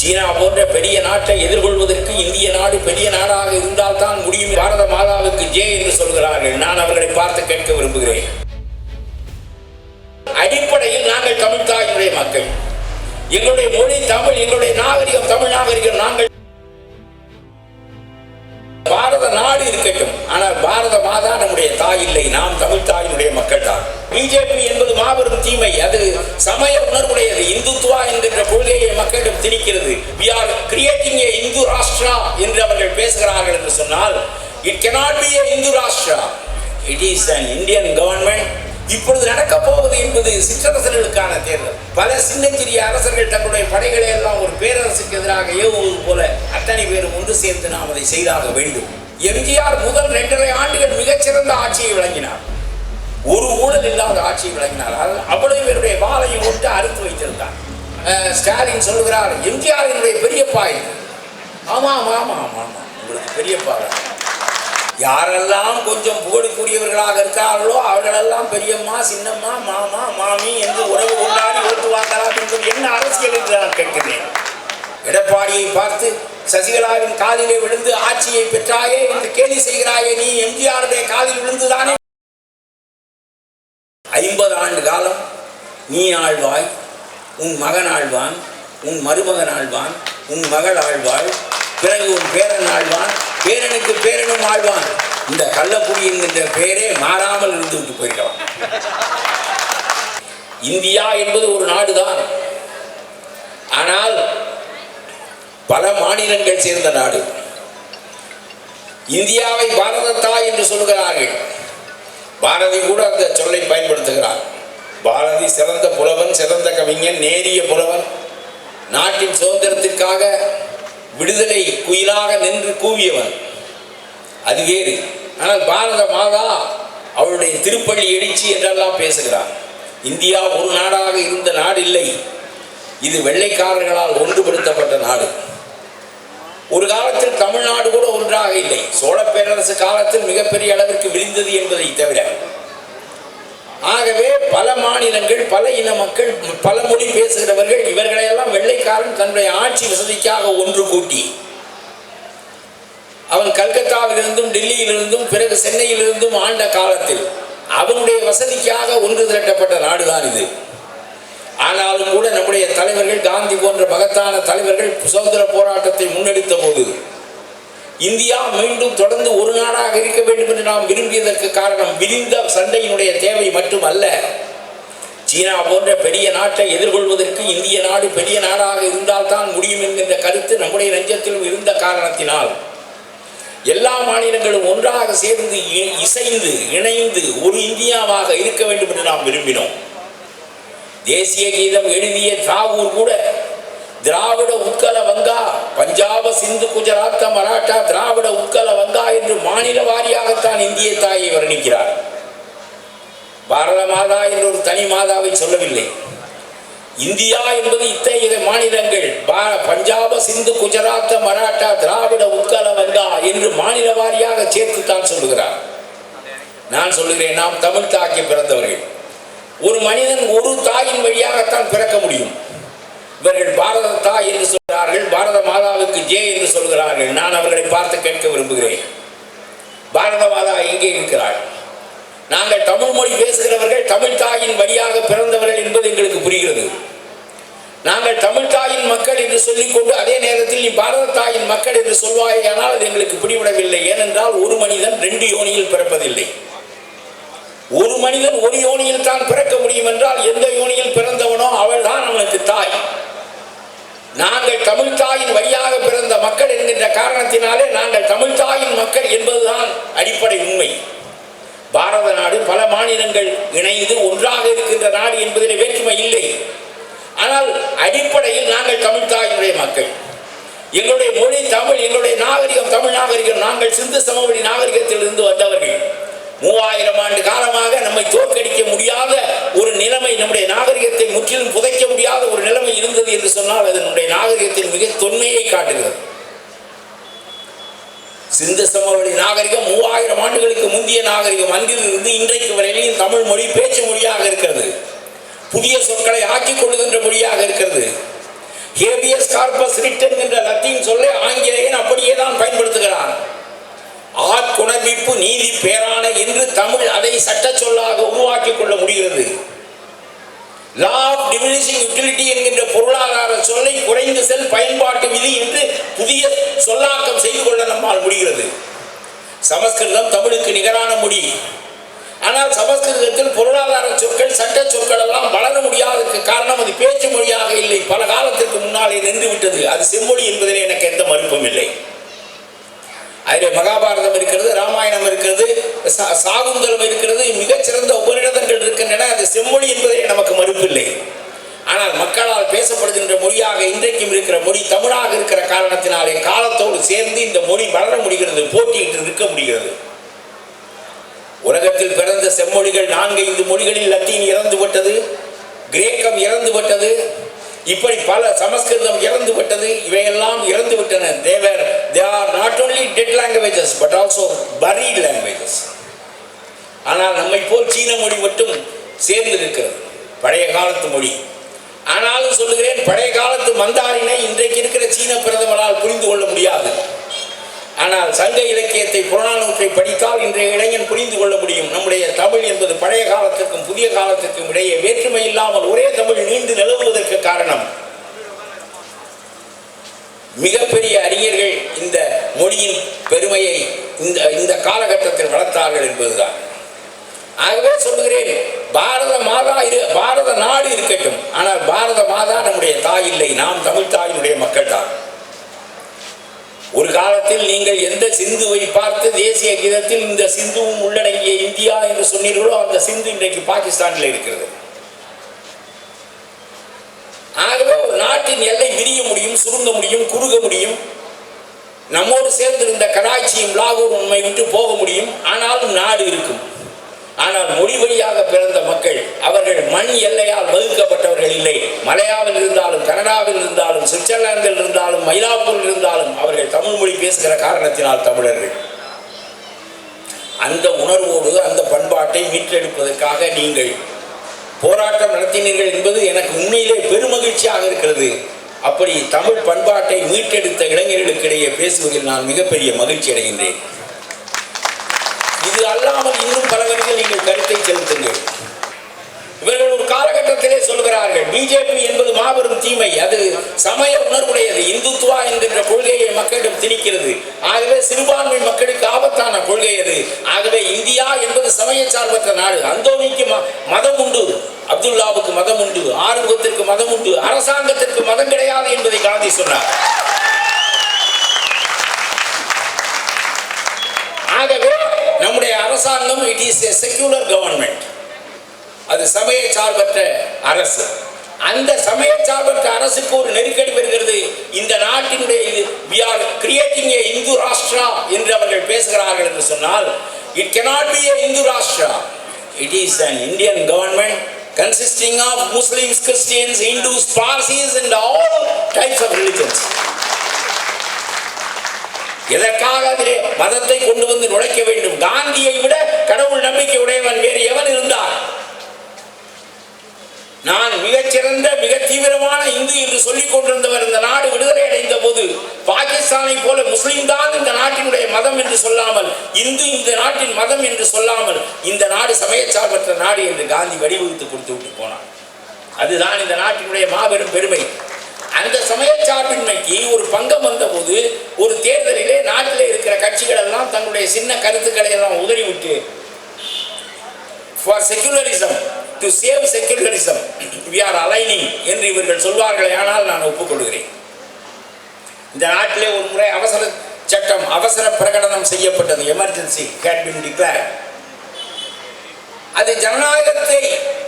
சீனா போன்ற பெரிய நாட்டை எதிர்கொள்வதற்கு இந்திய நாடு பெரிய நாடாக இருந்தால் தான் முடியும். பாரத மாதாவுக்கு ஜே என்று சொல்கிறார்கள். நான் அவர்களை பார்த்து கேட்க விரும்புகிறேன். அடிப்படையில் நாங்கள் தமிழ் தாயினுடைய மக்கள். எங்களுடைய மொழி தமிழ், எங்களுடைய நாகரிகம் தமிழ் நாகரிகம். நாங்கள் பாரத நாடு இருக்கட்டும், ஆனால் பாரத மாதா நம்முடைய தாய் இல்லை. நாம் தமிழ் தாயினுடைய மக்கள் தான். பிஜேபி என்பது மாபெரும் தீமை. அது சமய உணர்வுடையது. இந்துத்துவா என்கின்ற கொள்கையை மக்களிடம் திணிக்கிறது. we are creating a Hindu rashtra என்று அவர்கள் பேசுகிறார்கள் என்று சொன்னால், it cannot be a Hindu rashtra, it is an Indian government. இப்பொழுது நடக்க போவது என்பது சிற்றரசர்களுக்கான தேர்தல். பல சின்னஞ்சிறிய அரசர்கள் தங்களுடைய படைகளை எல்லாம் ஒரு பேரரசுக்கு எதிராக ஏவுவது போல அத்தனை பேரும் ஒன்று சேர்ந்து நாம் அதை செய்தாக வேண்டும். எம்ஜிஆர் முதல் 2.5 ஆண்டுகள் மிகச்சிறந்த ஆட்சியை வழங்கினார். ஒரு ஊழல் இல்லாத ஆட்சியை வழங்கினார். அவ்வளவு பேருடைய வாளையும் ஒட்டு அறுத்து வைத்திருந்தார். ஸ்டாலின் சொல்கிறார், எம்ஜிஆரினுடைய பெரியப்பா இது. ஆமா ஆமா ஆமா ஆமா ஆமா, உங்களுக்கு பெரியப்பா. யாரெல்லாம் கொஞ்சம் புகழக்கூடியவர்களாக இருக்கிறார்களோ அவர்களெல்லாம் பெரியம்மா, சின்னம்மா, மாமா, மாமி என்று உறவு கொண்டாடி ஓட்டுவார்களாம் என்பது என்ன அரசியல் என்று நான் கேட்கிறேன். எடப்பாடியை பார்த்து சசிகலாவின் காலிலே விழுந்து ஆட்சியை பெற்றாயே என்று கேலி செய்கிறாயே, நீ எம்ஜிஆருடைய காலில் விழுந்துதானே? 50 ஆண்டு காலம் நீ ஆழ்வாய், உன் மகன் ஆழ்வான், உன் மருமகன் ஆழ்வான், உன் மகள் ஆழ்வாள், பிறகு உன் பேரன் ஆழ்வான், பேரனுக்கு பேரனும் ஆழ்வான். இந்த கள்ளக்குடி என்கின்ற பெயரே மாறாமல் இருந்து விட்டு போயிருக்கலாம். இந்தியா என்பது ஒரு நாடுதான், ஆனால் பல மாநிலங்கள் சேர்ந்த நாடு. இந்தியாவை பாரதத்தா என்று சொல்கிறார்கள். பாரதி கூட அந்த சொல்லை பயன்படுத்துகிறார். பாரதி சிறந்த புலவன், சிறந்த கவிஞன், நேரிய புலவன், நாட்டின் சுதந்திரத்திற்காக விடுதலை குயிலாக நின்று கூவியவன், அது வேறு. ஆனால் பாரத மாதா அவருடைய திருப்பள்ளி எழுச்சி என்றெல்லாம் பேசுகிறார். இந்தியா ஒரு நாடாக இருந்த நாடு இல்லை. இது வெள்ளைக்காரர்களால் ஒன்றுபடுத்தப்பட்ட நாடு. ஒரு காலத்தில் தமிழ்நாடு கூட ஒன்றாக இல்லை. சோழ பேரரசு காலத்தில் மிகப்பெரிய அளவிற்கு விரிந்தது என்பதை தவிர. ஆகவே பல மாநிலங்கள், பல இன மக்கள், பல மொழி பேசுகிறவர்கள், இவர்களையெல்லாம் வெள்ளைக்காரன் தன்னுடைய ஆட்சி வசதிக்காக ஒன்று கூட்டி, அவன் கல்கத்தாவிலிருந்தும் டெல்லியிலிருந்தும் பிறகு சென்னையிலிருந்தும் ஆண்ட காலத்தில் அவனுடைய வசதிக்காக ஒன்று திரட்டப்பட்ட நாடுதான் இது. ஆனாலும் கூட நம்முடைய தலைவர்கள், காந்தி போன்ற மகத்தான தலைவர்கள் சுதந்திர போராட்டத்தை முன்னெடுத்த போது இந்தியா மீண்டும் தொடர்ந்து ஒரு நாடாக இருக்க வேண்டும் என்று நாம் விரும்பியதற்கு காரணம் விரிந்த சண்டையினுடைய தேவை மட்டுமல்ல. சீனா போன்ற பெரிய நாட்டை எதிர்கொள்வதற்கு இந்திய நாடு பெரிய நாடாக இருந்தால் தான் முடியும் என்கின்ற கருத்து நம்முடைய நெஞ்சத்திலும் இருந்த காரணத்தினால் எல்லா மாநிலங்களும் ஒன்றாக சேர்ந்து இசைந்து இணைந்து ஒரு இந்தியாவாக இருக்க வேண்டும் என்று நாம் விரும்பினோம். தேசிய கீதம் எழுதிய தாகூர் கூட திராவிட உட்கல வங்கா, பஞ்சாப, சிந்து, குஜராத், மராட்டா, திராவிட உட்கல வங்கா என்று மாநில வாரியாகத்தான் இந்திய தாயை வர்ணிக்கிறார். பாரத மாதா என்ற ஒரு தனி மாதாவை சொல்லவில்லை. இந்தியா என்பது இத்தகைய மாநிலங்கள், பஞ்சாப, சிந்து, குஜராத், மராட்டா, திராவிட உட்கல வங்கா என்று மாநில வாரியாக சேர்த்துத்தான் சொல்லுகிறார். நான் சொல்லுகிறேன், நாம் தமிழ் தாக்கி பிறந்தவர்கள். ஒரு மனிதன் ஒரு தாயின் வழியாகத்தான் பிறக்க முடியும். இவர்கள் பாரத தாய் என்று சொல்கிறார்கள், பாரத மாதாவுக்கு ஜே என்று சொல்கிறார்கள். நான் அவர்களை பார்த்து கேட்க விரும்புகிறேன், பாரத மாதா எங்கே இருக்கிறாள்? நாங்கள் தமிழ் மொழி பேசுகிறவர்கள் தமிழ் தாயின் வழியாக பிறந்தவர்கள் என்பது எங்களுக்கு புரிகிறது. நாங்கள் தமிழ் தாயின் மக்கள் என்று சொல்லிக்கொண்டு அதே நேரத்தில் நீ பாரத தாயின் மக்கள் என்று சொல்வாயே, ஆனால் அது எங்களுக்கு பிடிபடவில்லை. ஏனென்றால் ஒரு மனிதன் 2 யோனியில் பிறப்பதில்லை. ஒரு மனிதன் ஒரு யோனியில் தான் பிறக்க முடியும் என்றால் எந்த யோனியில் பிறந்தவனோ அவள் தான் அவனுக்கு தாய். நாங்கள் தமிழ் தாயின் வழியாக பிறந்த மக்கள் என்கின்ற காரணத்தினாலே நாங்கள் தமிழ் தாயின் மக்கள் என்பதுதான் அடிப்படை உண்மை. பாரத நாடு பல மாநிலங்கள் இணைந்து ஒன்றாக இருக்கின்ற நாடு என்பதில் வேற்றுமை இல்லை. ஆனால் அடிப்படையில் நாங்கள் தமிழ் தாயினுடைய மக்கள். எங்களுடைய மொழி தமிழ், எங்களுடைய நாகரிகம் தமிழ் நாகரிகம். நாங்கள் சிந்து சமவெளி நாகரிகத்தில் இருந்து வந்தவர்கள். 3000 ஆண்டு காலமாக நம்மை தோற்கடிக்க முடியாத ஒரு நிலைமை, நம்முடைய நாகரிகத்தை முற்றிலும் புதைக்க முடியாத ஒரு நிலைமை இருந்தது என்று சொன்னால் அது நம்முடைய நாகரிகத்தின் மிக தொன்மையை காட்டுகிறது. சிந்து சமவெளி நாகரிகம் 3000 ஆண்டுகளுக்கு முந்தைய நாகரிகம். அன்றிலிருந்து இன்றைக்கு வரையிலும் தமிழ் மொழி பேச்சு மொழியாக இருக்கிறது. புதிய சொற்களை ஆக்கிக் கொள்ளுகின்ற மொழியாக இருக்கிறது. ஹேபியஸ் கார்பஸ் ஸ்பிரிட் என்கின்ற லத்தீன் சொல்லை ஆங்கிலேயன் அப்படியே தான் பயன்படுத்துகிறான். ஆட்குணர்விப்பு நீதி பேரான என்று தமிழ் அதை சட்ட சொல்லாக உருவாக்கி கொள்ள முடிகிறது. லா ஆஃப் டிமினிஷிங் யூட்டிலிட்டி என்கின்ற பொருளாதார சொல்லை குறைந்து செல் பயன்பாட்டு விதி என்று புதிய சொல்லாக்கம் செய்து கொள்ள நம்மால் முடிகிறது. சமஸ்கிருதம் தமிழுக்கு நிகரான மொழி. ஆனால் சமஸ்கிருதத்தில் பொருளாதார சொற்கள் சட்ட சொற்கள் எல்லாம் வளர முடியாததற்கு காரணம் அது பேச்சு மொழியாக இல்லை, பல காலத்திற்கு முன்னாலே நின்று விட்டது. அது செம்மொழி என்பதில் எனக்கு எந்த மறுப்பும் இல்லை. அதிலே மகாபாரதம் இருக்கிறது, ராமாயணம் இருக்கிறது, சாகுந்தலம் இருக்கிறது, மிகச்சிறந்த உபநிடதங்கள் இருக்கின்றன. அது செம்மொழி என்பதிலே நமக்கு மறுப்பில்லை. ஆனால் மக்களால் பேசப்படுகின்ற மொழியாக இன்றைக்கும் இருக்கிற மொழி தமிழாக இருக்கிற காரணத்தினாலே காலத்தோடு சேர்ந்து இந்த மொழி வளர முடிகிறது, போட்டியிட்டு இருக்க முடிகிறது. உலகத்தில் பிறந்த செம்மொழிகள் 4-5 மொழிகளில் லத்தீன் இறந்து விட்டது, கிரேக்கம் இறந்து விட்டது, இப்படி பல, சமஸ்கிருதம் இறந்து விட்டது, இவையெல்லாம் இறந்து விட்டன. they are not only dead languages but also buried languages. ஆனால் நம்மை போல் சீன மொழி மட்டும் சேர்ந்து இருக்கிறது, பழைய காலத்து மொழி. ஆனாலும் சொல்லுகிறேன், பழைய காலத்து மந்தாரினை இன்றைக்கு இருக்கிற சீன பிரதமரால் புரிந்து கொள்ள முடியாது. ஆனால் சங்க இலக்கியத்தை, புறநானூற்றை படித்தால் இன்றைய இளைஞன் புரிந்து கொள்ள முடியும். நம்முடைய தமிழ் என்பது பழைய காலத்திற்கும் புதிய காலத்திற்கும் இடையே வேற்றுமை இல்லாமல் ஒரே தமிழ் நீண்டு நிலவுவதற்கு காரணம் மிகப்பெரிய அறிஞர்கள் இந்த மொழியின் பெருமையை இந்த காலகட்டத்தில் வளர்த்தார்கள் என்பதுதான். ஆகவே சொல்லுகிறேன், பாரத நாடு இருக்கட்டும், ஆனால் பாரத மாதா நம்முடைய தாய் இல்லை, நாம் தமிழ் தாயினுடைய மக்கள் தான். ஒரு காலத்தில் நீங்கள் எந்த சிந்துவை பார்த்து தேசிய கீதத்தில் இந்த சிந்துவும் உள்ளடங்கிய இந்தியா என்று சொன்னீர்களோ அந்த சிந்து இன்றைக்கு பாகிஸ்தானில் இருக்கிறது. ஆகவே ஒரு நாட்டின் எல்லை விரிய முடியும், சுருங்க முடியும், குறுக முடியும். நம்மோடு சேர்ந்திருந்த கராச்சியும் லாகூர் உண்மை விட்டு போக முடியும், ஆனாலும் நாடு இருக்கும். ஆனால் மொழி வழியாக பிறந்த மக்கள் அவர்கள் மண் எல்லையால் வகுக்கப்பட்டவர்கள் இல்லை. மலையாவில் இருந்தாலும், கனடாவில் இருந்தாலும், சுவிட்சர்லாந்தில் இருந்தாலும், மயிலாப்பூரில் இருந்தாலும் அவர்கள் தமிழ் மொழி பேசுகிற காரணத்தினால் தமிழர்கள். அந்த உணர்வோடு அந்த பண்பாட்டை மீட்டெடுப்பதற்காக நீங்கள் போராட்டம் நடத்தினீர்கள் என்பது எனக்கு உண்மையிலே பெருமகிழ்ச்சியாக இருக்கிறது. அப்படி தமிழ் பண்பாட்டை மீட்டெடுத்த இளைஞர்களுக்கிடையே பேசுவதில் நான் மிகப்பெரிய மகிழ்ச்சி அடைகின்றேன். இது அல்லாமல் இன்னும் பலவர்கள் நீங்கள் கருத்தை செலுத்துங்கள். இவர்கள் ஒரு காலகட்டத்திலே சொல்கிறார்கள், பிஜேபி என்பது மாபெரும் தீமை, அது சமய உணர்வுடையது, இந்துத்துவா என்கின்ற கொள்கையை மக்களிடம் திணிக்கிறது, ஆகவே சிறுபான்மை மக்களுக்கு ஆபத்தான கொள்கை அது. ஆகவே இந்தியா என்பது சமய சார்பற்ற நாடு. அந்தோனிக்கு மதம் உண்டு, அப்துல்லாவுக்கு மதம் உண்டு, ஆறுமுகத்திற்கு மதம் உண்டு, அரசாங்கத்திற்கு மதம் கிடையாது என்பதை காந்தி சொன்னார். ஆகவே நம்முடைய அரசாங்கம் it is a secular government, அது சமய சார்பற்ற அரசு. அந்த சமய சார்பற்ற அரசுக்கு ஒரு நெருக்கடி வருகிறது. இந்த நாட்டினுடைய we are creating a Hindu rashtra என்று அவர்கள் பேசுகிறார்கள் என்று சொன்னால், it cannot be a Hindu rashtra, it is an Indian government consisting of Muslims, Christians, Hindus, Parsis and all types of religions. எதற்காக அதிலே மதத்தை கொண்டு வந்து நுழைக்க வேண்டும்? காந்தியை விட கடவுள் நம்பிக்கை உடையவன் வேறு எவன் இருந்தார்? நான் மிகச்சிறந்த மிக தீவிரமான இந்து என்று சொல்லிக் கொண்டிருந்தவர் இந்த நாடு விடுதலை அடைந்த போது பாகிஸ்தானை போல முஸ்லிம் தான் இந்த நாட்டினுடைய மதம் என்று சொல்லாமல், இந்து இந்த நாட்டின் மதம் என்று சொல்லாமல், இந்த நாடு சமயச்சார்பற்ற நாடு என்று காந்தி வடிவகுத்து கொடுத்து விட்டு போனார். அதுதான் இந்த நாட்டினுடைய மாபெரும் பெருமை. அந்த சமயச்சார்பின்மைக்கு ஒரு பங்கம் வந்த போது ஒரு தேர்தலிலே நாட்டிலே இருக்கிற கட்சிகள் எல்லாம் தங்களுடைய சின்ன கருத்துக்களை எல்லாம் உதறிவிட்டு for secularism, to save secularism we are aligning என்று இவர்கள் சொல்வார்களே, ஆனால் நான் ஒப்புக்கொள்கிறேன். இந்த நாட்டிலே ஒரு முறை அவசர சட்டம், அவசர பிரகடனம் செய்யப்பட்டது, எமர்ஜென்சி had been declared. அது ஜனநாயகத்தை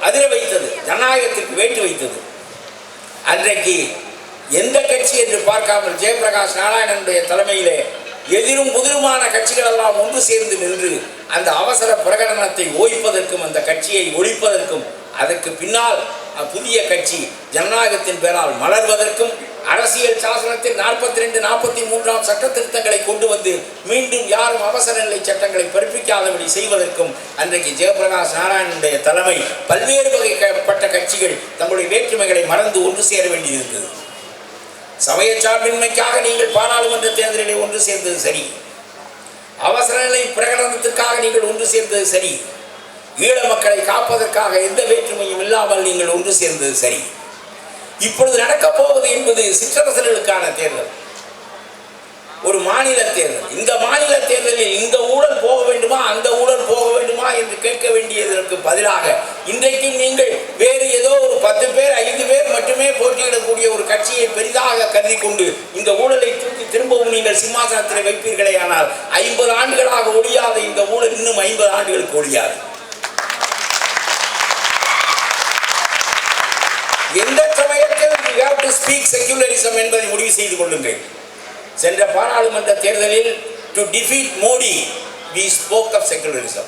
அதிர வைத்தது, ஜனநாயகத்திற்கு வேட்டு வைத்தது. அன்றைக்கு எந்த கட்சி என்று பார்க்காமல் ஜெயபிரகாஷ் நாராயணனுடைய தலைமையிலே எதிரும் புதிருமான கட்சிகள் எல்லாம் ஒன்று சேர்ந்து நின்று அந்த அவசர பிரகடனத்தை ஓய்ப்பதற்கும் அந்த கட்சியை ஒழிப்பதற்கும் அதற்கு பின்னால் புதிய கட்சி ஜனநாயகத்தின் பெயரால் மலர்வதற்கும் அரசியல் சாசனத்தில் 42, 43 சட்ட திருத்தங்களை கொண்டு வந்து மீண்டும் யாரும் அவசர நிலை சட்டங்களை பிறப்பிக்காதபடி செய்வதற்கும் அன்றைக்கு ஜெயபிரகாஷ் நாராயணனுடைய தலைமை பல்வேறு வகைப்பட்ட கட்சிகள் தங்களுடைய வேற்றுமைகளை மறந்து ஒன்று சேர வேண்டியிருந்தது. சமய சார்பின்மைக்காக நீங்கள் பாராளுமன்ற தேர்தலிலே ஒன்று சேர்ந்தது சரி, அவசர நிலை பிரகடனத்திற்காக நீங்கள் ஒன்று சேர்ந்தது சரி, ஈழ மக்களை காப்பதற்காக எந்த வேற்றுமையும் இல்லாமல் நீங்கள் ஒன்று சேர்ந்தது சரி. இப்பொழுது நடக்கப் போவது என்பது சிற்றரசர்களுக்கான தேர்தல், ஒரு மாநில தேர்தல். இந்த மாநில தேர்தலில் இந்த ஊழல் போக வேண்டுமா அந்த ஊழல் போக வேண்டுமா என்று கேட்க வேண்டியதற்கு பதிலாக இன்றைக்கு நீங்கள் வேறு ஏதோ ஒரு 10 பேர் 5 பேர் மட்டுமே போட்டியிடக்கூடிய ஒரு கட்சியை பெரிதாக கருதி கொண்டு இந்த ஊழலை தூக்கி திரும்பவும் நீங்கள் சிம்மாசனத்தில் வைப்பீர்களே, ஆனால் 50 ஆண்டுகளாக ஒழியாத இந்த ஊழல் இன்னும் 50 ஆண்டுகளுக்கு ஒழியாது. எந்த சமயத்தில் we have to speak secularism என்பதை முடிவு செய்து கொள்ளுங்கள். சென்ற பாராளுமன்ற தேர்தலில் to defeat Modi we spoke of secularism,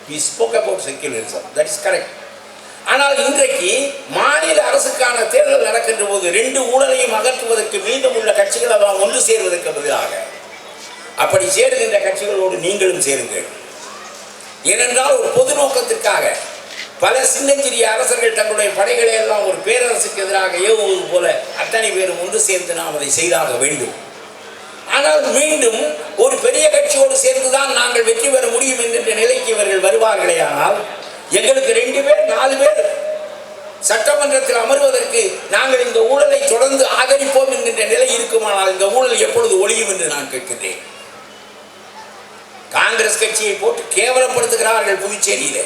we spoke about secularism, that is correct. ஆனால் இன்றைக்கு மாநில அரசுக்கான தேர்தல் நடக்கின்ற போது 2 ஊழலையும் அகற்றுவதற்கு மீண்டும் உள்ள கட்சிகள் எல்லாம் ஒன்று சேர்வதற்கு பதிலாக அப்படி சேருகின்ற கட்சிகளோடு நீங்களும் சேருங்கள். ஏனென்றால் ஒரு பொது நோக்கத்திற்காக பல சின்னஞ்சிறிய அரசர்கள் தங்களுடைய படைகளை எல்லாம் ஒரு பேரரசுக்கு எதிராக ஏவுவது போல அத்தனை பேரும் ஒன்று சேர்ந்து நாம் அதை செய்தாக வேண்டும். ஆனால் மீண்டும் ஒரு பெரிய கட்சியோடு சேர்ந்துதான் நாங்கள் வெற்றி பெற முடியும் என்கின்ற நிலைக்கு இவர்கள் வருவார்களே, ஆனால் எங்களுக்கு 2 பேர் 4 பேர் சட்டமன்றத்தில் அமர்வதற்கு நாங்கள் இந்த ஊழலை தொடர்ந்து ஆதரிப்போம் என்கின்ற நிலை இருக்குமானால் இந்த ஊழல் எப்பொழுது ஒழியும் என்று நான் கேட்கின்றேன். காங்கிரஸ் கட்சியை போட்டு கேவலப்படுத்துகிறார்கள் புதுச்சேரியிலே.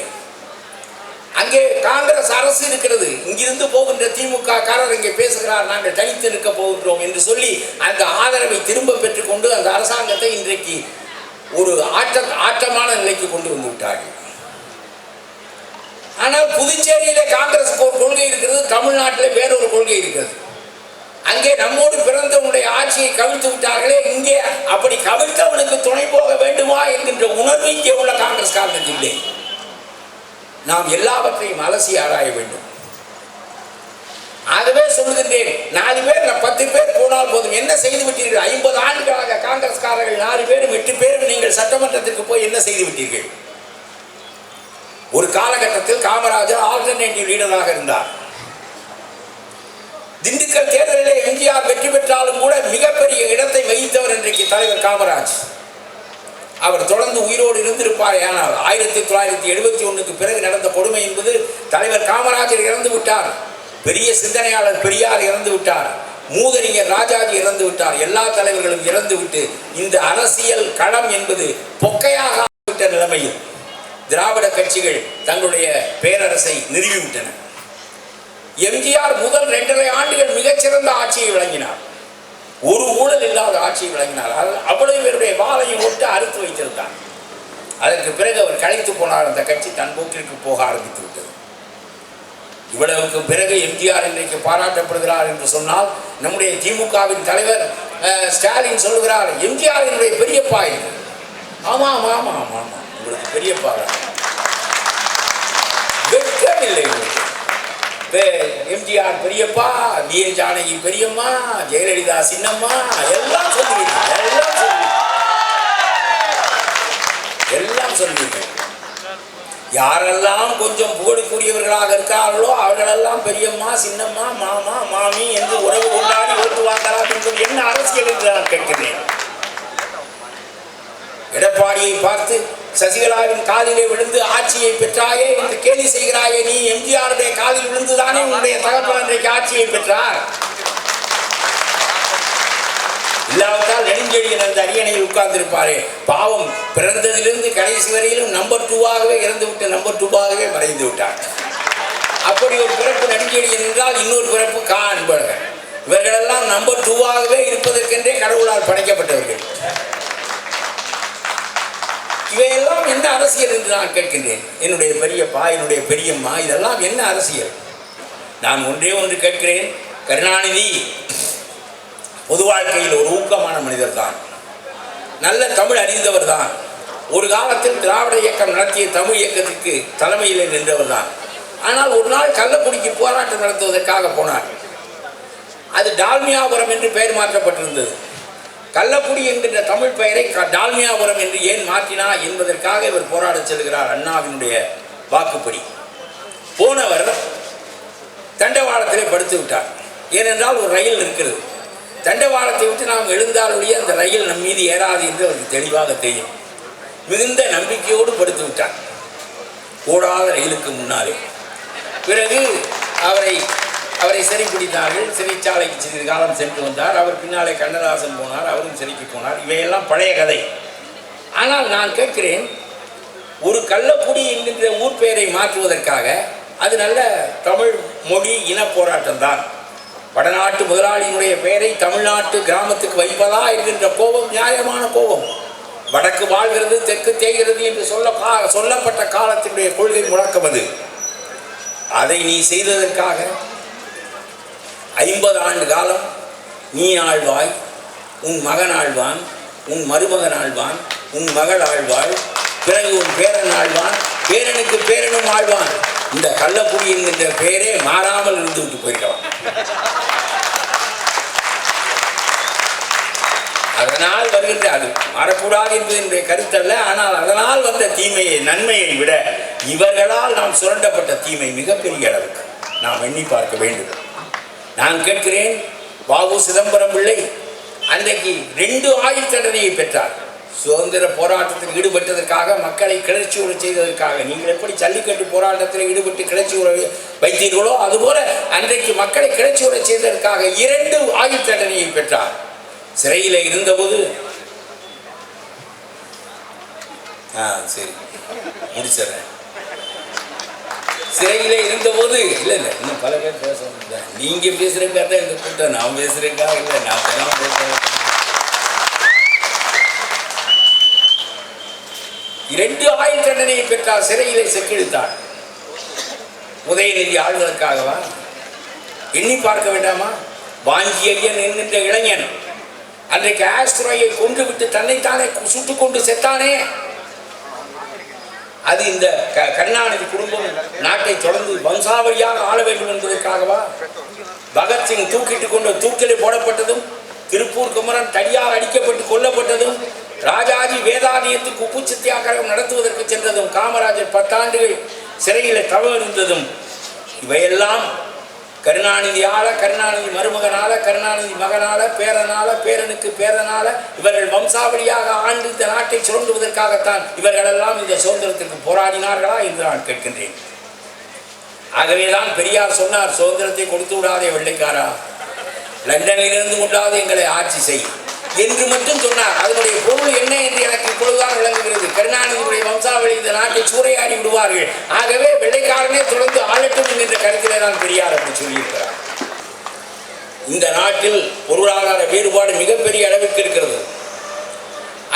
அங்கே காங்கிரஸ் அரசு இருக்கிறது, இங்கிருந்து போகின்ற திமுக காரர் இங்கே பேசுகிறார் நாங்கள் தனித்து நிற்க போகின்றோம் என்று சொல்லி அந்த ஆதரவை திரும்ப பெற்றுக்கொண்டு அந்த அரசாங்கத்தை இன்றைக்கு ஒரு ஆட்டமான நிலைக்கு கொண்டு வந்து விட்டார்கள். ஆனால் புதுச்சேரியிலே காங்கிரஸுக்கு ஒரு கொள்கை இருக்கிறது, தமிழ்நாட்டிலே வேறொரு கொள்கை இருக்கிறது. அங்கே நம்மோடு பிறந்தவனுடைய ஆட்சியை கவிழ்த்து விட்டார்களே, இங்கே அப்படி கவிழ்த்தவனுக்கு துணை போக வேண்டுமா என்கின்ற உணர்வு இங்கே உள்ள காங்கிரஸ் காரணத்தில் இல்லை. நாம் எல்லாவற்றையும் அலசி ஆராய வேண்டும். ஆகவே சொல்லுகின்றேன், 4 பேர் 10 பேர் போனால் போதும். என்ன செய்து விட்டீர்கள்? 50 ஆண்டுகளாக காங்கிரஸ்காரர்கள் 4 பேரும் 8 பேரும் நீங்கள் சட்டமன்றத்திற்கு போய் என்ன செய்து விட்டீர்கள்? ஒரு காலகட்டத்தில் காமராஜர் ஆல்டர்னேட்டிவ் லீடராக இருந்தார். திண்டுக்கல் தேர்தலிலே எம்ஜிஆர் வெற்றி பெற்றாலும் கூட மிகப்பெரிய இடத்தை வகித்தவர் இன்றைக்கு தலைவர் காமராஜ். அவர் தொடர்ந்து உயிரோடு இருந்திருப்பார். ஆனால் 1971க்கு பிறகு நடந்த கொடுமை என்பது தலைவர் காமராஜர் இறந்து விட்டார், பெரிய சிந்தனையாளர் பெரியார் இறந்து விட்டார், மூதறிஞர் ராஜாஜி இறந்து விட்டார், எல்லா தலைவர்களும் இறந்து விட்டு இந்த அரசியல் களம் என்பது பொக்கையாக விட்ட நிலைமையில் திராவிட கட்சிகள் தங்களுடைய பேரரசை நிறுவிவிட்டன. எம்ஜிஆர் முதல் 2.5 ஆண்டுகள் மிகச்சிறந்த ஆட்சியை வழங்கினார், ஒரு ஊழல் இல்லாத ஆட்சியை வழங்கினார். அவ்வளவு பேருடைய வாளையும் ஒட்டு அறுத்து வைத்திருந்தார். அதற்கு பிறகு அவர் கலைத்து போனார், அந்த கட்சி தன் போக்கிற்கு போக ஆரம்பித்து விட்டது. இவ்வளவுக்கு பிறகு எம்ஜிஆர் இன்றைக்கு பாராட்டப்படுகிறார் என்று சொன்னால் நம்முடைய திமுகவின் தலைவர் ஸ்டாலின் சொல்லுகிறார், எம்ஜிஆர் என்னுடைய பெரியப்பா என்று. ஆமா ஆமா ஆமா ஆமா ஆமா உங்களுக்கு பெரியப்பா வெட்கமில்லை. எம்ஜிஆர் பெரியப்பா, வி என் ஜானகி பெரியம்மா, ஜெயலலிதா சின்னம்மா, எல்லாம் சொல்லுவீங்க, எல்லாம் சொல்லுவீங்க. யாரெல்லாம் கொஞ்சம் புகழுக்குரியவர்களாக இருக்கிறார்களோ அவர்களெல்லாம் பெரியம்மா சின்னம்மா மாமா மாமி என்று உறவு கொண்டாடி ஓட்டுவார்களாம் என்பது என்ன அரசியல் என்று நான் கேட்கிறேன். எடப்பாடியை பார்த்து சசிகலாவின் காலிலே விழுந்து ஆட்சியை பெற்றாயே என்று கேலி செய்கிறாயே, நீ எம்ஜிஆருடைய காலில் விழுந்துதானே உன்னுடைய தகப்பன் இன்றைக்கு ஆட்சியை பெற்றார். இல்லாவிட்டால் நெடுஞ்செழியன் அந்த அரியணையில் உட்கார்ந்திருப்பாரே. பாவம், பிறந்ததிலிருந்து கடைசி வரையிலும் நம்பர் 2வாகவே இறந்து விட்டு நம்பர் 2வாகவே மறைந்து விட்டார். அப்படி ஒரு பிறப்பு நெடுஞ்செழியன் என்றால் இன்னொரு பிறப்பு அன்பழகன். இவர்களெல்லாம் நம்பர் 2வாகவே இருப்பதற்கென்றே கடவுளால் படைக்கப்பட்டவர்கள். இவையெல்லாம் என்ன அரசியல் என்று நான் கேட்கின்றேன். என்னுடைய பெரியப்பா, என்னுடைய பெரியம்மா, இதெல்லாம் என்ன அரசியல்? நான் ஒன்றே ஒன்று கேட்கிறேன். கருணாநிதி பொது வாழ்க்கையில் ஒரு ஊக்கமான மனிதர் தான், நல்ல தமிழ் அறிந்தவர் தான், ஒரு காலத்தில் திராவிட இயக்கம் நடத்திய தமிழ் இயக்கத்திற்கு தலைமையில் நின்றவர் தான். ஆனால் ஒரு நாள் கள்ளக்குடிக்கு போராட்டம் நடத்துவதற்காக போனார். அது டால்மியாபுரம் என்று பெயர் மாற்றப்பட்டிருந்தது. கள்ளக்குடி என்கின்ற தமிழ் பெயரை டால்மியாபுரம் என்று ஏன் மாற்றினா என்பதற்காக இவர் போராட செல்கிறார். அண்ணாவினுடைய வாக்குப்படி போனவர் தண்டவாளத்திலே படுத்து விட்டார். ஏனென்றால் ஒரு ரயில் இருக்கிறது. தண்டவாளத்தை விட்டு நாம் எழுந்தாலுடைய அந்த ரயில் நம் மீது ஏறாது என்று அவருக்கு தெளிவாக தெரியும். மிகுந்த நம்பிக்கையோடு படுத்து விட்டார் ஓடாத ரயிலுக்கு முன்னாலே. பிறகு அவரை சிறை பிடித்தார்கள். சிறைச்சாலைக்கு சிறிது காலம் சென்று வந்தார். அவர் பின்னாலே கண்ணதாசன் போனார், அவரும் சிறைக்கு போனார். இவையெல்லாம் பழைய கதை. ஆனால் நான் கேட்கிறேன், ஒரு கள்ளக்குடி என்கின்ற ஊர் பெயரை மாற்றுவதற்காக அது நல்ல தமிழ் மொழி இன போராட்டம் தான். வடநாட்டு முதலாளியினுடைய பெயரை தமிழ்நாட்டு கிராமத்துக்கு வைப்பதா என்கின்ற கோபம் நியாயமான கோபம். வடக்கு வாழ்கிறது தெற்கு தேய்கிறது என்று சொல்லப்பட்ட காலத்தினுடைய கொள்கை முழக்கம் அது. அதை நீ செய்ததற்காக 50 ஆண்டு காலம் நீ ஆழ்வாய், உன் மகன் ஆழ்வான், உன் மருமகன் ஆழ்வான், உன் மகள் ஆழ்வாள், பிறகு உன் பேரன் ஆழ்வான், பேரனுக்கு பேரனும் ஆழ்வான். இந்த கள்ளக்குடி என்கின்ற பெயரே மாறாமல் இருந்து விட்டு போயிருக்கலாம். அதனால் வருகின்ற அது மாறக்கூடாது என்பது என்னுடைய கருத்தல்ல. ஆனால் அதனால் வந்த தீமையை நன்மையை விட இவர்களால் நாம் சுரண்டப்பட்ட தீமை மிகப்பெரிய அளவுக்கு நாம் எண்ணி பார்க்க வேண்டும். நான் கேட்கிறேன், வாவு சிதம்பரம் பிள்ளை அன்றைக்கு 2 ஆயுள் தண்டனையை பெற்றார். சுதந்திர போராட்டத்தில் ஈடுபட்டதற்காக, மக்களை கிளர்ச்சி உரை செய்ததற்காக. நீங்கள் எப்படி ஜல்லிக்கட்டு போராட்டத்தில் ஈடுபட்டு கிளர்ச்சி உரை வைத்தீர்களோ அதுபோல அன்றைக்கு மக்களை கிளர்ச்சி உரை செய்ததற்காக 2 ஆயுள் தண்டனையை பெற்றார். சிறையில் இருந்தபோது சரி முடிச்சிடறேன். சிறையில் இருந்தபோது இல்லை இன்னும் பல பேர் பேச முடியாது. நீங்க பேசுறதுக்காக தான் இந்த கூட்டம், நான் பேசுறதுக்காக இல்லை. நான் பேசுறேன். 2 ஆயுள் தண்டனையை பெற்றார். சிறையிலே செக்கிழுத்தார். உதயநிதி ஆளுவதற்காகவா? எண்ணி பார்க்க வேண்டாமா? வாஞ்சி ஐயன் என்கின்ற இளைஞன் அன்றைக்கு ஆஸ்திரோயை கொண்டு விட்டு தன்னைத்தானே சுட்டுக் கொண்டு செத்தானே. அது இந்த கருணாநிதி குடும்பம் நாட்டை தொடர்ந்து வம்சாவளியாக ஆள வேண்டும் என்பதற்காகவா? பகத்சிங் தூக்கிட்டு கொண்டு தூக்கிலே போடப்பட்டதும், திருப்பூர் குமரன் தடியால் அடிக்கப்பட்டு கொல்லப்பட்டதும், ராஜாஜி வேதாந்தியத்துக்கு உப்பு சத்தியாகிரகம் நடத்துவதற்கு சென்றதும், காமராஜர் 10 ஆண்டுகள் சிறையில் தவம் இருந்ததும், இவையெல்லாம் கருணாநிதி ஆள, கருணாநிதி மருமகனால, கருணாநிதி மகனால, பேரனால, பேரனுக்கு பேரனால இவர்கள் வம்சாவளியாக ஆண்டு இந்த நாட்டை சுரண்டுவதற்காகத்தான் இவர்களெல்லாம் இந்த சுதந்திரத்திற்கு போராடினார்களா என்று நான் கேட்கின்றேன். ஆகவேதான் பெரியார் சொன்னார், சுதந்திரத்தை கொடுத்து விடாதே வெள்ளைக்காரா, லண்டனிலிருந்து கொண்டாவது எங்களை ஆட்சி செய் என்று மட்டும் சொன்னார். அதனுடைய பொருள் என்ன என்று எனக்கு இப்பொழுதுதான் விளங்குகிறது. கருணாநிதியுடைய வம்சாவளி இந்த நாட்டை சூறையாடி விடுவார்கள், ஆகவே வெள்ளைக்காரனே தொடர்ந்து ஆளட்டும் என்கின்ற கருத்திலே தான் பெரியார் அப்படி சொல்லியிருக்கிறார். இந்த நாட்டில் பொருளாதார வேறுபாடு மிகப்பெரிய அளவுக்கு இருக்கிறது.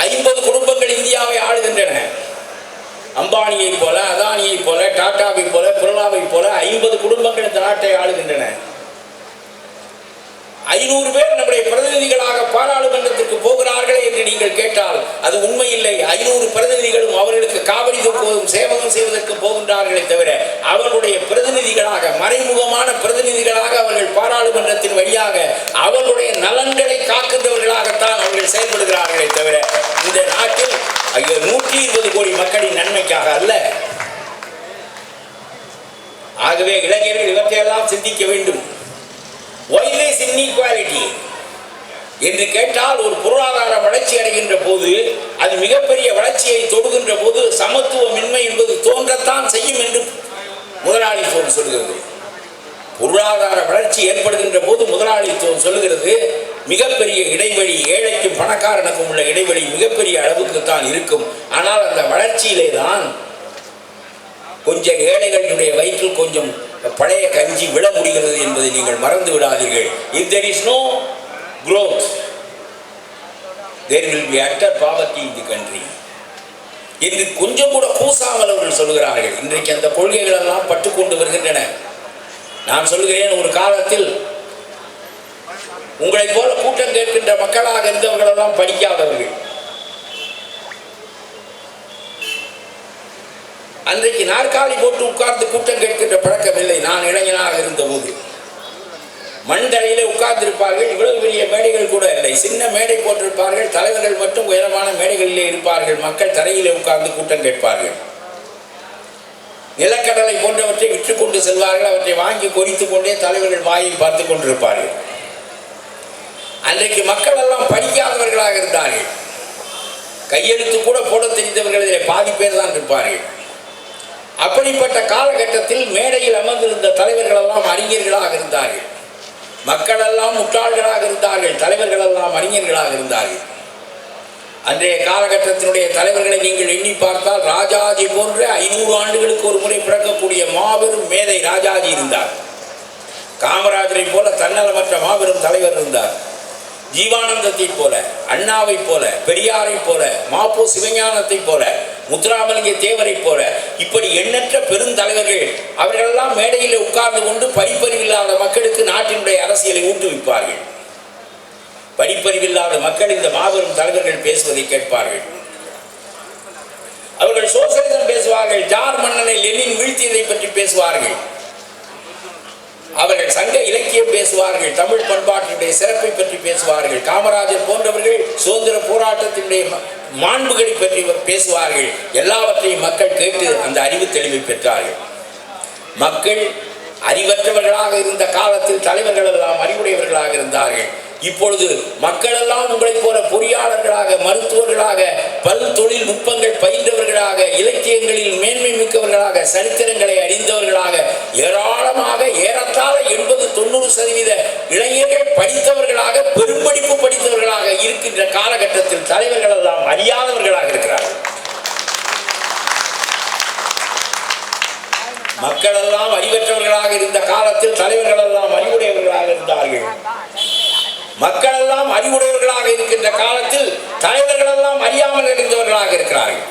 50 குடும்பங்கள் இந்தியாவை ஆளுகின்றன. அம்பானியை போல, அதானியை போல, டாட்டாவை போல, பிர்லாவை போல 50 குடும்பங்கள் இந்த நாட்டை ஆளுகின்றன. 500 பேர் நம்முடைய பிரதிநிதிகளாக பாராளுமன்றத்திற்கு போகிறார்களே என்று நீங்கள் கேட்டால் அது உண்மை இல்லை. 500 பிரதிநிதிகளும் அவர்களுக்கு காவடி தூக்குவதும் சேவகம் செய்வதற்கு போகின்றார்களே தவிர அவர்களுடைய பிரதிநிதிகளாக, மறைமுகமான பிரதிநிதிகளாக அவர்கள் பாராளுமன்றத்தின் வழியாக அவர்களுடைய நலன்களை காக்கின்றவர்களாகத்தான் அவர்கள் செயல்படுகிறார்களே தவிர இந்த நாட்டில் 120 கோடி மக்களின் நன்மைக்காக அல்ல. ஆகவே இளைஞர்கள் இவற்றையெல்லாம் சிந்திக்க வேண்டும். Why is inequality என்று கேட்டால், ஒரு பொருளாதார வளர்ச்சி அடைகின்ற போது, அது மிகப்பெரிய வளர்ச்சியை தொடுகின்ற போது சமத்துவமின்மை என்பது தோன்றத்தான் செய்யும் என்று முதலாளித்துவம் சொல்கிறது. பொருளாதார வளர்ச்சி ஏற்படுகின்ற போது முதலாளித்துவம் சொல்லுகிறது மிகப்பெரிய இடைவெளி, ஏழைக்கும் பணக்காரனுக்கும் உள்ள இடைவெளி மிகப்பெரிய அளவுக்கு தான் இருக்கும். ஆனால் அந்த வளர்ச்சியிலே தான் கொஞ்சம் ஏழைகளுடைய வயிற்றில் கொஞ்சம் பழைய கஞ்சி விட முடிகிறது என்பதை நீங்கள் மறந்து விடாதீர்கள். If there is no growth, there will be utter poverty in the country என்று கொஞ்சம் கூட கூசாமல் அவர்கள் சொல்கிறார்கள். இன்றைக்கு அந்த கொள்கைகள் எல்லாம் பட்டுக்கொண்டு வருகின்றன. நான் சொல்கிறேன், ஒரு காலத்தில் உங்களை போல கூட்டம் கேட்கின்ற மக்களாக இருந்தவர்கள் எல்லாம் படிக்காதவர்கள். அன்றைக்கு நாற்காலி போட்டு உட்கார்ந்து கூட்டம் கேட்கின்ற பழக்கமில்லை. நான் இளைஞனாக இருந்தபோது மண்தரையிலே உட்கார்ந்திருப்பார்கள். இவ்வளவு பெரிய மேடைகள் கூட இல்லை, சின்ன மேடை போட்டிருப்பார்கள். தலைவர்கள் மட்டும் உயரமான மேடைகளிலே இருப்பார்கள். மக்கள் தரையிலே உட்கார்ந்து கூட்டம் கேட்பார்கள். நிலக்கடலை போன்றவற்றை விற்று கொண்டு செல்வார்கள். அவற்றை வாங்கி கொறித்து கொண்டே தலைவர்கள் வாயை பார்த்து கொண்டிருப்பார்கள். அன்றைக்கு மக்கள் எல்லாம் படிக்காதவர்களாக இருந்தார்கள். கையெழுத்து கூட போட தெரிந்தவர்கள் இதில் பாதி பேர் தான் இருப்பார்கள். அப்படிப்பட்ட காலகட்டத்தில் மேடையில் அமர்ந்திருந்த தலைவர்கள் எல்லாம் அறிஞர்களாக இருந்தார்கள். மக்கள் எல்லாம் முட்டாள்களாக இருந்தார்கள். தலைவர்கள் எல்லாம் அறிஞர்களாக இருந்தார்கள். அன்றைய காலகட்டத்தினுடைய தலைவர்களை நீங்கள் எண்ணி பார்த்தால் ராஜாஜி போன்ற 500 ஆண்டுகளுக்கு ஒரு முறை பிறக்கக்கூடிய மாபெரும் மேதை ராஜாஜி இருந்தார். காமராஜரை போல தன்னலமற்ற மாபெரும் தலைவர் இருந்தார். ஜீவானந்தத்தை போல, அண்ணாவை போல, பெரியாரை போல, மாப்போ சிவஞானத்தை போல, முத்துராமலிங்க தேவரை போல, இப்படி எண்ணற்ற பெருந்தலைவர்கள் அவர்களெல்லாம் மேடையில் உட்கார்ந்து கொண்டு படிப்பறிவில்லாத மக்களுக்கு நாட்டினுடைய அரசியலை ஊக்குவிப்பார்கள். படிப்பறிவில்லாத மக்கள் இந்த மாபெரும் தலைவர்கள் பேசுவதை கேட்பார்கள். அவர்கள் சோசலிசம் பேசுவார்கள். ஜார் மன்னனை லெனின் வீழ்த்தியதை பற்றி பேசுவார்கள். அவர்கள் சங்க இலக்கியம் பேசுவார்கள். தமிழ் பண்பாட்டினுடைய சிறப்பை பற்றி பேசுவார்கள். காமராஜர் போன்றவர்கள் சுதந்திர போராட்டத்தினுடைய மாண்புகளை பற்றி பேசுவார்கள். எல்லாவற்றையும் மக்கள் கேட்டு அந்த அறிவு தெளிவை பெற்றார்கள். மக்கள் அறிவற்றவர்களாக இருந்த காலத்தில் தலைவர்கள் எல்லாம் அறிவுடையவர்களாக இருந்தார்கள். இப்பொழுது மக்கள் எல்லாம் உங்களைப் போல பொறியாளர்களாக, மருத்துவர்களாக, பல் தொழில் நுட்பங்கள் பயின்றவர்களாக, இலக்கியங்களில் மேன்மை மிக்கவர்களாக, சரித்திரங்களை அறிந்தவர்களாக, ஏராளமாக ஏறத்தாழ 80-90% இளைஞர்கள் படித்தவர்களாக, பெரும்படிப்பு படித்தவர்களாக இருக்கின்ற காலகட்டத்தில் தலைவர்கள் எல்லாம் அறியாதவர்களாக இருக்கிறார்கள். மக்கள் எல்லாம் அறிவற்றவர்களாக இருந்த காலத்தில் தலைவர்கள் எல்லாம் அறிவுடையவர்களாக இருந்தார்கள். மக்கள் எல்லாம் அறிவுடையவர்களாக இருக்கின்ற காலத்தில் தலைவர்கள் எல்லாம் அறியாமல் இருந்தவர்களாக இருக்கிறார்கள்.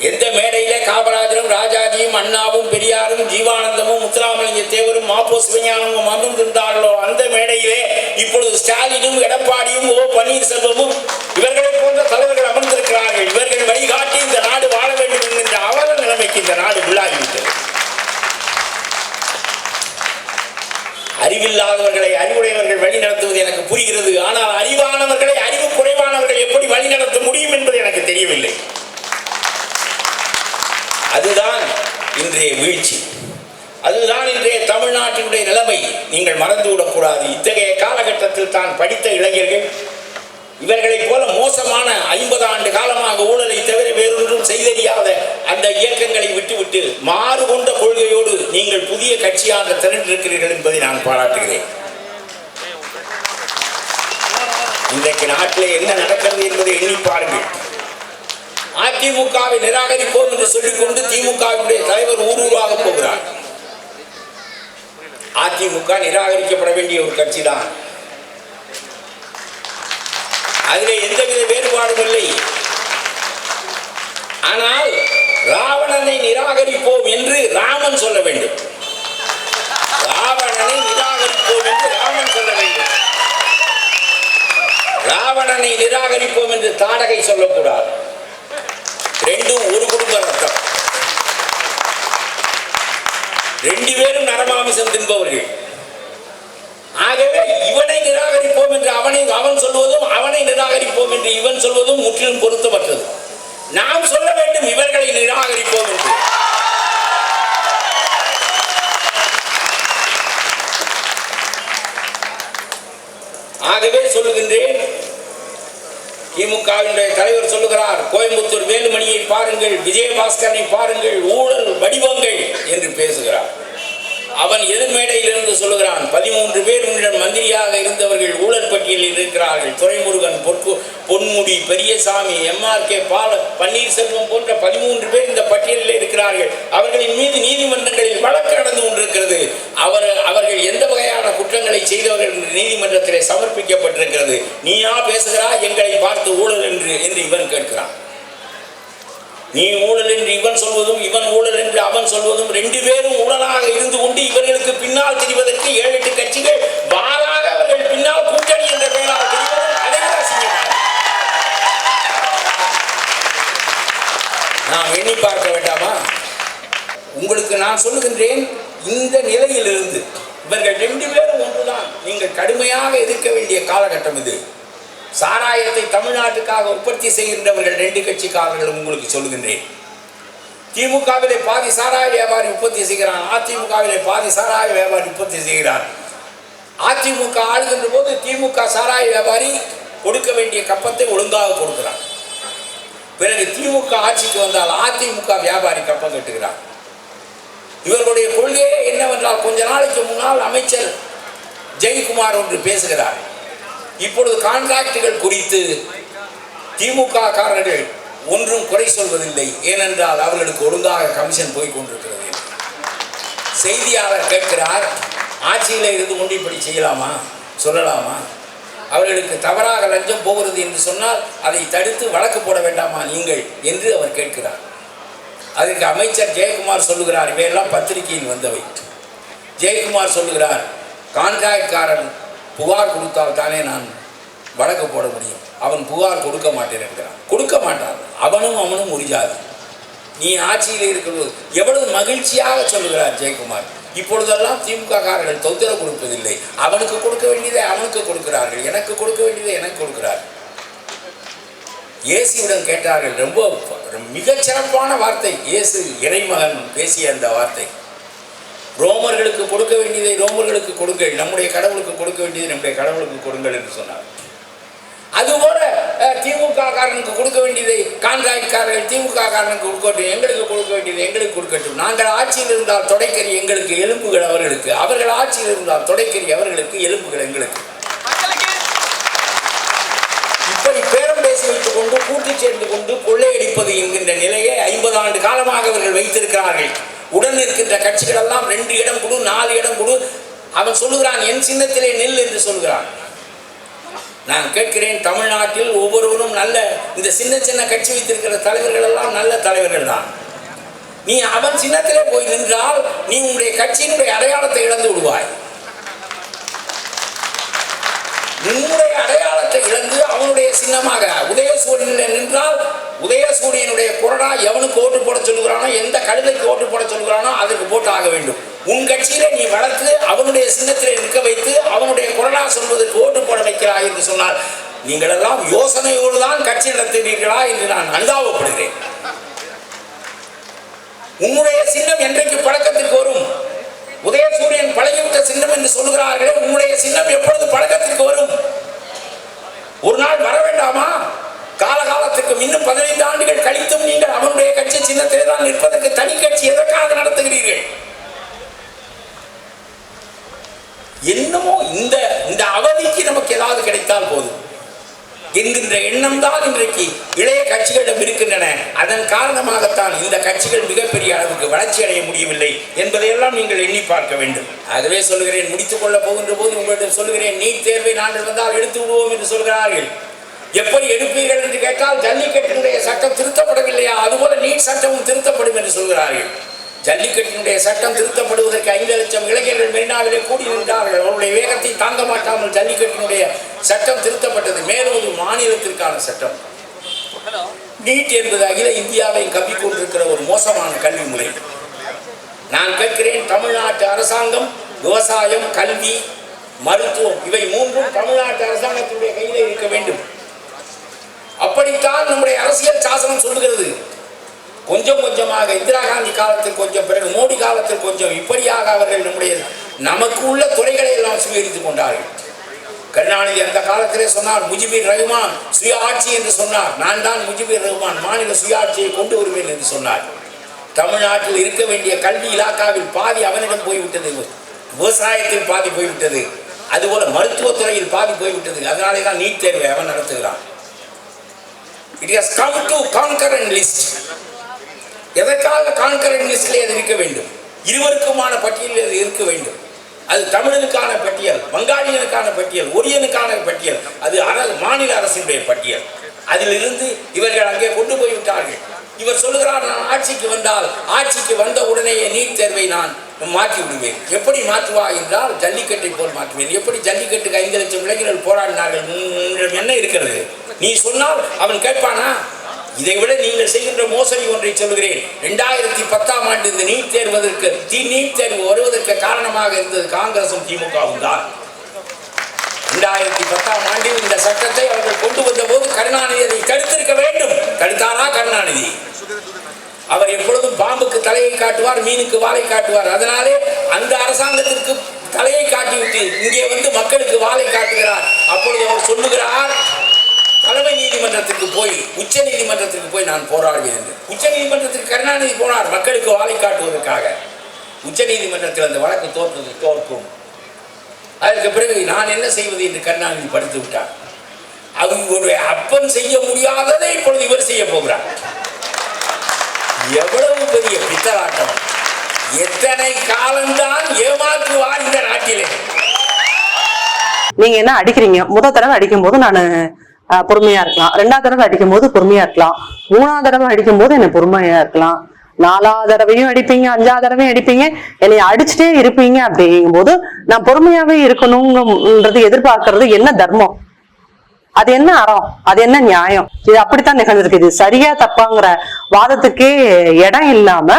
எந்த மேடையிலே காமராஜரும் ராஜாஜியும் அண்ணாவும் பெரியாரும் ஜீவானந்தமும் முத்துராமலிங்க தேவரும் மாப்போ சிவஞானமும் அமர்ந்திருந்தார்களோ அந்த மேடையிலே இப்பொழுது ஸ்டாலினும் எடப்பாடியும் ஓ பன்னீர்செல்வமும் இவர்களை போன்ற தலைவர்கள் அமர்ந்திருக்கிறார்கள். இவர்கள் வழிகாட்டி இந்த நாடு வாழ வேண்டும் என்கின்ற அவல நிலைமைக்கு இந்த நாடு உள்ளாகிவிட்டது. அறிவில்லாதவர்களை அறிவுடையவர்கள் வழி நடத்துவது எனக்கு புரிகிறது. ஆனால் அறிவானவர்களை அறிவு குறைவானவர்கள் எப்படி வழி நடத்த முடியும் என்பது எனக்கு தெரியவில்லை. அதுதான் இன்றைய வீழ்ச்சி. அதுதான் இன்றைய தமிழ்நாட்டினுடைய நிலைமை. நீங்கள் மறந்துவிடக்கூடாது. இத்தகைய காலகட்டத்தில் தான் படித்த இளைஞர்கள் இவர்களைப் போல மோசமான 50 ஆண்டு காலமாக ஊழலை தவிர வேறொன்றும் செய்தறியாத அந்த இயக்கங்களை விட்டுவிட்டு மாறுகொண்ட கொள்கையோடு நீங்கள் புதிய கட்சியாக திரண்டிருக்கிறீர்கள் என்பதை நான் பாராட்டுகிறேன். இன்றைக்கு நாட்டில் என்ன நடக்கிறது என்பதை எண்ணி பாருங்கள். அதிமுகவை நிராகரிப்போம் என்று சொல்லிக்கொண்டு திமுகவுடைய தலைவர் ஊரூராக போகிறார். அதிமுக நிராகரிக்கப்பட வேண்டிய ஒரு கட்சி தான். அதில் எந்தவித வேறுபாடும் இல்லை. ஆனால் ராவணனை நிராகரிப்போம் என்று ராமன் சொல்ல வேண்டும். ராவணனை நிராகரிப்போம் என்று ராமன் சொல்ல வேண்டும். ராவணனை நிராகரிப்போம் என்று தாடகை சொல்லக்கூடாது. ரெண்டும் ஒரு குடும்ப ரத்தம். 2 பேரும் நரமாமிசம் தின்பவர்கள். ஆகவே இவனை நிராகரிப்போம் என்று அவன் சொல்வதும், அவனை நிராகரிப்போம் என்று இவன் சொல்வதும் முற்றிலும் பொருத்தமற்றது. நாம் சொல்ல வேண்டும் இவர்களை நிராகரிப்போம் என்று. ஆகவே சொல்லுகின்றேன், திமுகவினுடைய தலைவர் சொல்லுகிறார், கோயம்புத்தூர் வேலுமணியை பாருங்கள், விஜயபாஸ்கரனை பாருங்கள், ஊழல் வடிவங்கள் என்று பேசுகிறார். அவன் எதிர்மேடையிலிருந்து சொல்லுகிறான், 13 பேர் உன்னிடம் மந்திரியாக இருந்தவர்கள் ஊழல் பட்டியலில் இருக்கிறார்கள். துரைமுருகன், பொன்முடி, பெரியசாமி, MRK பன்னீர்செல்வம் போன்ற 13 பேர் இந்த பட்டியலில் இருக்கிறார்கள். அவர்களின் மீது நீதிமன்றங்களில் வழக்கு நடந்து கொண்டிருக்கிறது. அவர்கள் எந்த வகையான குற்றங்களை செய்தவர்கள் என்று நீதிமன்றத்திலே சமர்ப்பிக்கப்பட்டிருக்கிறது. நீயா பேசுகிறாய் எங்களை பார்த்து ஊழல் என்று இவன் கேட்கிறான். நீ ஊழல் என்று இவன் சொல்வதும், இவன் ஊழல் என்று அவன் சொல்வதும், 2 பேரும் ஊழலாக இருந்து கொண்டு இவர்களுக்கு பின்னால் தெரிவதற்கு 7-8 கட்சிகள் வாராக அவர்கள் பின்னால் கூட்டணி என்ற பெயரால் தெரிவதும் அதைவிட செய்யலாம். நாம் எண்ணி பார்க்க வேண்டாமா? உங்களுக்கு நான் சொல்லுகின்றேன், இந்த நிலையிலிருந்து இவர்கள் 2 பேரும் ஒன்றுதான். நீங்கள் கடுமையாக எதிர்க்க வேண்டிய காலகட்டம் இது. சாராயத்தை தமிழ்நாட்டுக்காக உற்பத்தி செய்கின்றவர்கள் 2 கட்சிக்காரர்களும் உங்களுக்கு சொல்லுகின்றேன். திமுகவிலே பாதி சாராய வியாபாரி உற்பத்தி செய்கிறான், அதிமுகவிலே பாதி சாராய வியாபாரி உற்பத்தி செய்கிறான். அதிமுக ஆளுகின்ற போது திமுக சாராய வியாபாரி கொடுக்க வேண்டிய கப்பத்தை ஒழுங்காக கொடுக்கிறார். பிறகு திமுக ஆட்சிக்கு வந்தால் அதிமுக வியாபாரி கப்பம் கட்டுகிறார். இவர்களுடைய கொள்கையே என்னவென்றால், கொஞ்ச நாளைக்கு முன்னால் அமைச்சர் ஜெயக்குமார் ஒன்று பேசுகிறார். இப்பொழுது கான்ட்ராக்டுகள் குறித்து திமுக காரர்கள் ஒன்றும் குறை சொல்வதில்லை, ஏனென்றால் அவர்களுக்கு ஒழுங்காக கமிஷன் போய் கொண்டிருக்கிறது. செய்தியாளர் கேட்கிறார், ஆட்சியில் இருந்து கொண்டு இப்படி செய்யலாமா, சொல்லலாமா? அவர்களுக்கு தவறாக லஞ்சம் போகிறது என்று சொன்னால் அதை தடுத்து வழக்கு போட வேண்டாமா நீங்கள் என்று அவர் கேட்கிறார். அதற்கு அமைச்சர் ஜெயக்குமார் சொல்லுகிறார், இவையெல்லாம் பத்திரிகையில் வந்தவை. ஜெயக்குமார் சொல்லுகிறார், கான்ட்ராக்ட்காரன் புகார் கொடுத்தால் தானே நான் வழக்கு போட முடியும். அவன் புகார் கொடுக்க மாட்டேன் என்கிறான். கொடுக்க மாட்டான். அவனும் உரிஜாது. நீ ஆட்சியில் இருக்கிறது எவ்வளவு மகிழ்ச்சியாக சொல்லுகிறார் ஜெயக்குமார். இப்பொழுதெல்லாம் திமுக காரர்கள் தொந்தரவு கொடுப்பதில்லை. அவனுக்கு கொடுக்க வேண்டியதை அவனுக்கு கொடுக்கிறார்கள், எனக்கு கொடுக்க வேண்டியதை எனக்கு கொடுக்கிறார்கள். இயேசுவிடம் கேட்டார்கள், ரொம்ப மிகச் சிறப்பான வார்த்தை இயேசு இறைமகன் பேசிய அந்த வார்த்தை. ரோமர்களுக்கு கொடுக்க வேண்டியதை ரோமர்களுக்கு கொடுங்கள், நம்முடைய கடவுளுக்கு கொடுக்க வேண்டியதை நம்முடைய கடவுளுக்கு கொடுங்கள் என்று சொன்னார். அதுபோல திமுக காரனுக்கு கொடுக்க வேண்டியதை கான்ட்ராக்ட்காரர்கள் திமுக காரனுக்கு கொடுக்கட்டும், எங்களுக்கு கொடுக்க வேண்டியதை எங்களுக்கு கொடுக்கட்டும். நாங்கள் ஆட்சியில் இருந்தால் தொடைக்கறி எங்களுக்கு, எலும்புகள் அவர்களுக்கு. அவர்கள் ஆட்சியில் இருந்தால் தொடைக்கறி அவர்களுக்கு, எலும்புகள் எங்களுக்கு. இப்படி பேரம் பேசி வைத்துக் கொண்டு கூட்டு சேர்ந்து கொண்டு கொள்ளையடிப்பது என்கின்ற நிலையை 50 ஆண்டு காலமாக அவர்கள் வைத்திருக்கிறார்கள். உடன் இருக்கின்ற கட்சிகள் எல்லாம் 2 இடம் கொடு, 4 இடம் கொடு. அவன் சொல்லுகிறான், என் சின்னத்திலே நெல் என்று சொல்கிறான். நான் கேட்கிறேன், தமிழ்நாட்டில் ஒவ்வொருவரும் நல்ல, இந்த சின்ன சின்ன கட்சி வைத்திருக்கிற தலைவர்கள் எல்லாம் நல்ல தலைவர்கள் தான். நீ அவன் சின்னத்திலே போய் நின்றால் நீ உன்னுடைய கட்சியினுடைய அடையாளத்தை இழந்து விடுவாய். உன்னுடைய அடையாளத்தை இழந்து அவனுடைய சின்னமாக உதயசூரியனில் நின்றால் உதயசூரியனுடைய கொறடா எவனுக்கு ஓட்டு போட சொல்லுகிறானோ, எந்த கழுதைக்கு ஓட்டு போட சொல்லுகிறானோ அதற்கு போட்டு ஆக வேண்டும். உன் கட்சியிலே நீ வளர்த்து அவனுடைய சின்னத்திலே நிற்க வைத்து அவனுடைய கொறடா சொல்வதற்கு ஓட்டு போட வைக்கிறாய் என்று சொன்னால் நீங்கள் எல்லாம் யோசனையோடு தான் கட்சி நடத்துகிறீர்களா என்று நான் அனுதாபப்படுகிறேன். உன்னுடைய சின்னம் என்றைக்கு பழக்கத்திற்கு வரும்? உதயசூரியன் பழகிவிட்ட சின்னம் என்று சொல்லுகிறார்களே, உன்னுடைய சின்னம் எப்பொழுது பழக்கத்திற்கு வரும்? ஒரு நாள் வர வேண்டாமா? காலகாலத்துக்கு இன்னும் 15 ஆண்டுகள் கழித்தும் நீங்கள் அவனுடைய கட்சி சின்னத்திலே தான் நிற்பதற்கு தனி கட்சி எதற்காக நடத்துகிறீர்கள்? என்னமோ இந்த அவதிக்கு நமக்கு ஏதாவது கிடைத்தால் போதும் என்கின்ற எண்ணம் தான் இன்றைக்கு இளைய கட்சிகளிடம் இருக்கின்றன. அதன் காரணமாகத்தான் இந்த கட்சிகள் மிகப்பெரிய அளவுக்கு வளர்ச்சி அடைய முடியவில்லை என்பதையெல்லாம் நீங்கள் எண்ணி பார்க்க வேண்டும். ஆகவே சொல்கிறேன், முடித்துக் கொள்ள போகின்ற போது உங்களிடம் சொல்கிறேன், நீட் தேர்வை நாங்கள் வந்தால் எடுத்து விடுவோம் என்று சொல்கிறார்கள். எப்படி எடுப்பீர்கள் என்று கேட்டால், ஜல்லிக்கட்டினுடைய சட்டம் திருத்தப்படவில்லையா, அதுபோல நீட் சட்டமும் திருத்தப்படும் என்று சொல்கிறார்கள். ஜல்லிக்கட்டினுடைய சட்டம் திருத்தப்படுவதற்கு 5 லட்சம் இளைஞர்கள் மெரினாவிலே கூடி நின்றார்கள். அவருடைய வேகத்தை தாங்க மாட்டாமல் ஜல்லிக்கட்டினுடைய சட்டம் திருத்தப்பட்டது. மேலும் ஒரு மாநிலத்திற்கான சட்டம். நீட் என்பது அகில இந்தியாவை கவ்விக்கொண்டிருக்கிற ஒரு மோசமான கல்வி முறை. நான் கேட்கிறேன், தமிழ்நாட்டு அரசாங்கம் விவசாயம், கல்வி, மருத்துவம் இவை 3ம் தமிழ்நாட்டு அரசாங்கத்தினுடைய கையில் இருக்க வேண்டும். அப்படித்தான் நம்முடைய அரசியல் சாசனம் சொல்லுகிறது. கொஞ்சம் கொஞ்சமாக இந்திரா காந்தி காலத்தில் கொஞ்சம், பிறகு மோடி காலத்தில் கொஞ்சம், இப்படியாக அவர்கள் நமக்கு உள்ள துறைகளை எல்லாம் சுவீகரித்துக் கொண்டார்கள். கருணாநிதி அந்த காலத்திலே சொன்னார், முஜிபுர் ரஹ்மான் சுய ஆட்சி என்று சொன்னார். நான் தான் முஜிபுர் ரஹ்மான், மாநில சுயாட்சியை கொண்டு வருவேன் என்று சொன்னார். தமிழ்நாட்டில் இருக்க வேண்டிய கல்வி இலாக்காவில் பாதி அவனிடம் போய்விட்டது, விவசாயத்தில் பாதி போய்விட்டது, அதுபோல மருத்துவத்துறையில் பாதி போய்விட்டது. அதனாலே தான் நீட் தேர்வை அவன் நடத்துகிறான். It has come to concurrent list. எதற்காக கான்கரண்ட் லிஸ்டிலே அது இருக்க வேண்டும்? இருவருக்குமான பட்டியலில் அது இருக்க வேண்டும். அது தமிழனுக்கான பட்டியல், வங்காளியனுக்கான பட்டியல், ஒரியனுக்கான பட்டியல், அது மாநில அரசினுடைய பட்டியல். அதிலிருந்து இவர்கள் அங்கே கொண்டு போய்விட்டார்கள். இவர் சொல்லுகிறார், நான் ஆட்சிக்கு வந்தால் ஆட்சிக்கு வந்த உடனேயே நீட் தேர்வை நான் மாற்றி விடுவேன். எப்படி மாற்றுவா என்றால், ஜல்லிக்கட்டை போல் மாற்றுவேன். எப்படி ஜல்லிக்கட்டுக்கு 5 லட்சம் இளைஞர்கள் போராடினார்கள், என்ன இருக்கிறது? நீ சொன்னால் அவன் கேட்பானா? இதை விட நீங்கள் செய்கின்ற மோசடி ஒன்றை சொல்கிறேன். 2010ஆம் ஆண்டு இந்த நீட் தேர்வு வருவதற்கு காரணமாக இருந்தது காங்கிரசும் திமுகவும் தான். 2010ஆம் ஆண்டில் இந்த சட்டத்தை அவர்கள் கொண்டு வந்த போது கருணாநிதி அதை தடுத்திருக்க வேண்டும். தடுத்தாரா கருணாநிதி? அவர் எப்பொழுதும் பாம்புக்கு தலையை காட்டுவார், மீனுக்கு வாலை காட்டுவார். அதனாலே அந்த அரசாங்கத்திற்கு தலையை காட்டிவிட்டு இங்கே வந்து மக்களுக்கு வாளை காட்டுகிறார். அப்பொழுது அவர் சொல்லுகிறார், தலைமை நீதிமன்றத்திற்கு போய் உச்ச நீதிமன்றத்திற்கு போய் நான் போராடுவேன் என்று. உச்ச நீதிமன்றத்திற்கு கருணாநிதி போனார் மக்களுக்கு வாளை காட்டுவதற்காக. உச்ச நீதிமன்றத்தில் அந்த வழக்கு தோற்கும். அதற்கு பிறகு நான் என்ன செய்வது என்று கருணாநிதி படித்து விட்டார். அவங்களுடைய அப்பன் செய்ய முடியாததை இப்பொழுது இவர் செய்ய போகிறார். எவ்வளவு பெரிய பித்தலாட்டம்! எத்தனை காலம்தான் ஏமாற்றுவார் இந்த நாட்டிலே? நீங்க என்ன அடிக்கிறீங்க? முதல் தடவை அடிக்கும் போது நான் பொறுமையா இருக்கலாம், 2வது தடவை அடிக்கும் போது பொறுமையா இருக்கலாம், 3வது தடவை அடிக்கும் போது என்ன பொறுமையா இருக்கலாம், 4வது தடவையும் அடிப்பீங்க, 5வது தடவையும் அடிப்பீங்க, என்னை அடிச்சுட்டே இருப்பீங்க. அப்படிங்கும் போது நான் பொறுமையாவே இருக்கணும்ன்றது எதிர்பார்க்கறது என்ன தர்மம்? அது என்ன அறம்? அது என்ன நியாயம்? இது அப்படித்தான் நிகழ்ந்திருக்கு. இது சரியா தப்பாங்கிற வாதத்துக்கே இடம் இல்லாம